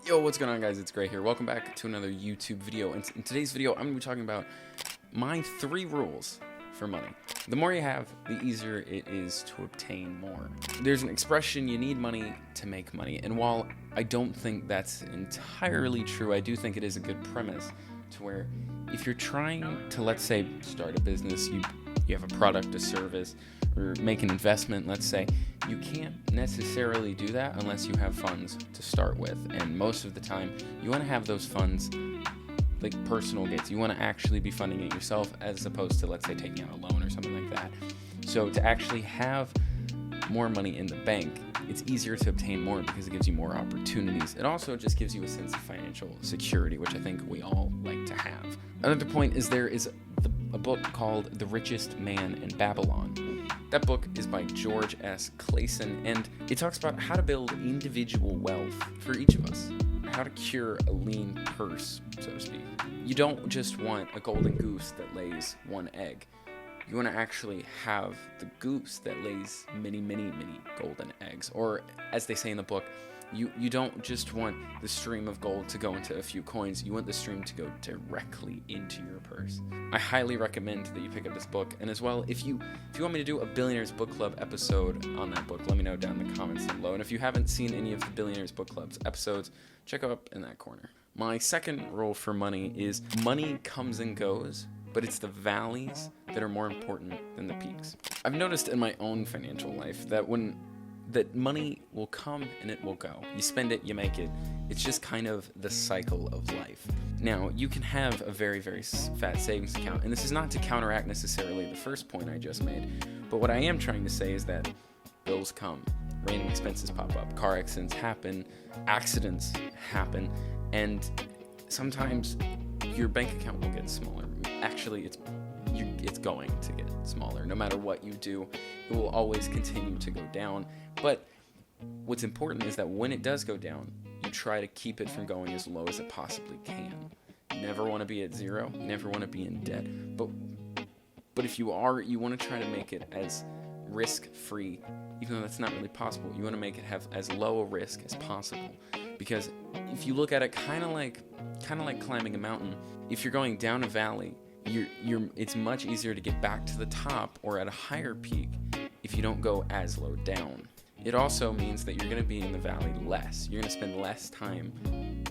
Yo, what's going on, guys? It's Gray here. Welcome back to another YouTube video. In today's video, I'm going to be talking about my 3 rules for money. The more you have, the easier it is to obtain more. There's an expression, you need money to make money. And while I don't think that's entirely true, I do think it is a good premise to where if you're trying to, let's say, start a business, you have a product, a service, or make an investment, let's say, you can't necessarily do that unless you have funds to start with. And most of the time, you want to have those funds like personal gains. You want to actually be funding it yourself as opposed to, let's say, taking out a loan or something like that. So to actually have more money in the bank, it's easier to obtain more because it gives you more opportunities. It also just gives you a sense of financial security, which I think we all like to have. Another point is there is a book called The Richest Man in Babylon. That book is by George S Clason, and it talks about how to build individual wealth for each of us, how to cure a lean purse, so to speak. You don't just want a golden goose that lays 1 egg. You want to actually have the goose that lays many, many, many golden eggs. Or, as they say in the book, you don't just want the stream of gold to go into a few coins. You want the stream to go directly into your purse. I highly recommend that you pick up this book. And as well, if you want me to do a Billionaires Book Club episode on that book, let me know down in the comments down below. And if you haven't seen any of the Billionaires Book Club's episodes, check up in that corner. My second rule for money is money comes and goes, but it's the valleys that are more important than the peaks. I've noticed in my own financial life that that money will come and it will go. You spend it, you make it. It's just kind of the cycle of life. Now, you can have a very, very fat savings account, and this is not to counteract necessarily the first point I just made, but what I am trying to say is that bills come, random expenses pop up, car accidents happen, and sometimes your bank account will get smaller. Actually, it's going to get smaller. No matter what you do, it will always continue to go down. But what's important is that when it does go down, you try to keep it from going as low as it possibly can. You never want to be at zero. You never want to be in debt. But if you are, you want to try to make it as risk-free, even though that's not really possible. You want to make it have as low a risk as possible. Because if you look at it kind of like climbing a mountain, if you're going down a valley, it's much easier to get back to the top or at a higher peak if you don't go as low down. It also means that you're going to be in the valley less. You're going to spend less time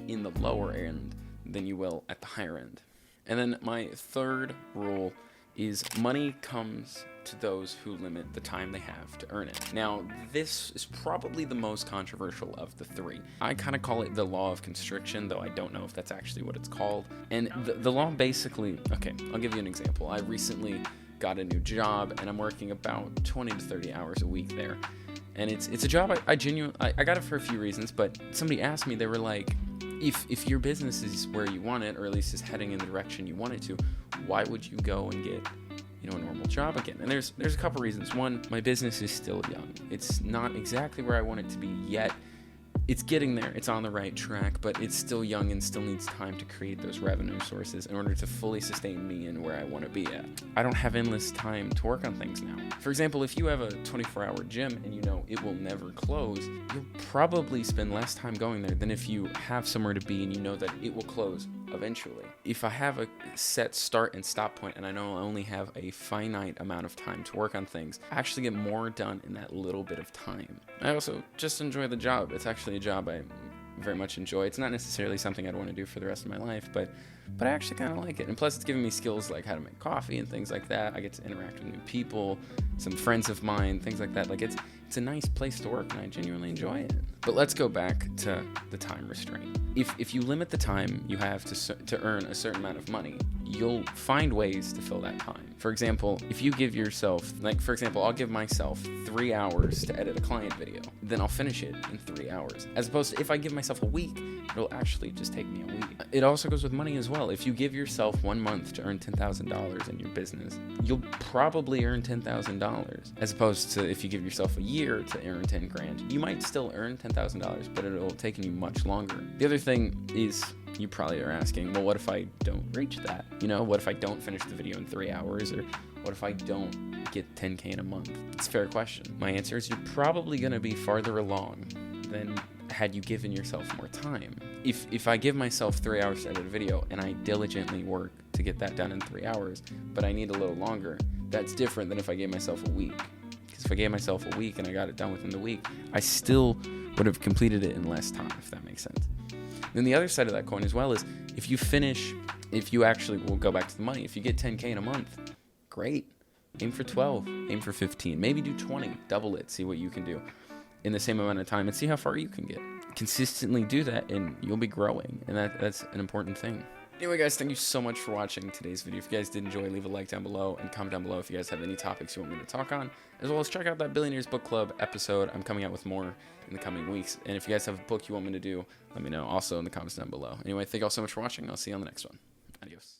in the lower end than you will at the higher end. And then my third rule is money comes to those who limit the time they have to earn it. Now, this is probably the most controversial of the 3. I kind of call it the law of constriction, though I don't know if that's actually what it's called. And the law basically, okay, I'll give you an example. I recently got a new job, and I'm working about 20 to 30 hours a week there. And it's a job I got it for a few reasons, but somebody asked me, they were like, if your business is where you want it, or at least is heading in the direction you want it to, why would you go and get a normal job again? And there's a couple reasons. One, my business is still young. It's not exactly where I want it to be yet. It's getting there. It's on the right track, but it's still young and still needs time to create those revenue sources in order to fully sustain me in where I want to be at. I don't have endless time to work on things now. For example, if you have a 24-hour gym and you know it will never close, you'll probably spend less time going there than if you have somewhere to be and you know that it will close eventually. If I have a set start and stop point and I know I only have a finite amount of time to work on things, I actually get more done in that little bit of time. I also just enjoy the job. It's actually a job I very much enjoy. It's not necessarily something I'd want to do for the rest of my life, but I actually kind of like it. And plus, it's giving me skills like how to make coffee and things like that. I get to interact with new people, some friends of mine, things like that. Like it's a nice place to work, and I genuinely enjoy it. But let's go back to the time restraint. If you limit the time you have to earn a certain amount of money, you'll find ways to fill that time. For example, if you give yourself, I'll give myself 3 hours to edit a client video, then I'll finish it in 3 hours. As opposed to if I give myself a week, it'll actually just take me a week. It also goes with money as well. If you give yourself 1 month to earn $10,000 in your business, you'll probably earn $10,000. As opposed to if you give yourself a year to earn 10 grand, you might still earn $10,000, but it'll take you much longer. The other thing is, you probably are asking, well, what if I don't reach that? What if I don't finish the video in 3 hours? Or what if I don't get 10K in a month? It's a fair question. My answer is you're probably going to be farther along than had you given yourself more time. If I give myself 3 hours to edit a video and I diligently work to get that done in 3 hours, but I need a little longer, that's different than if I gave myself a week. Because if I gave myself a week and I got it done within the week, I still would have completed it in less time, if that makes sense. Then the other side of that coin as well is if you actually will go back to the money, if you get 10K in a month, great. Aim for 12, aim for 15, maybe do 20, double it, see what you can do in the same amount of time and see how far you can get. Consistently do that and you'll be growing, and that's an important thing. Anyway, guys, thank you so much for watching today's video. If you guys did enjoy, leave a like down below and comment down below if you guys have any topics you want me to talk on, as well as check out that Billionaires Book Club episode. I'm coming out with more in the coming weeks, and if you guys have a book you want me to do, let me know also in the comments down below. Anyway, thank you all so much for watching. I'll see you on the next one. Adios.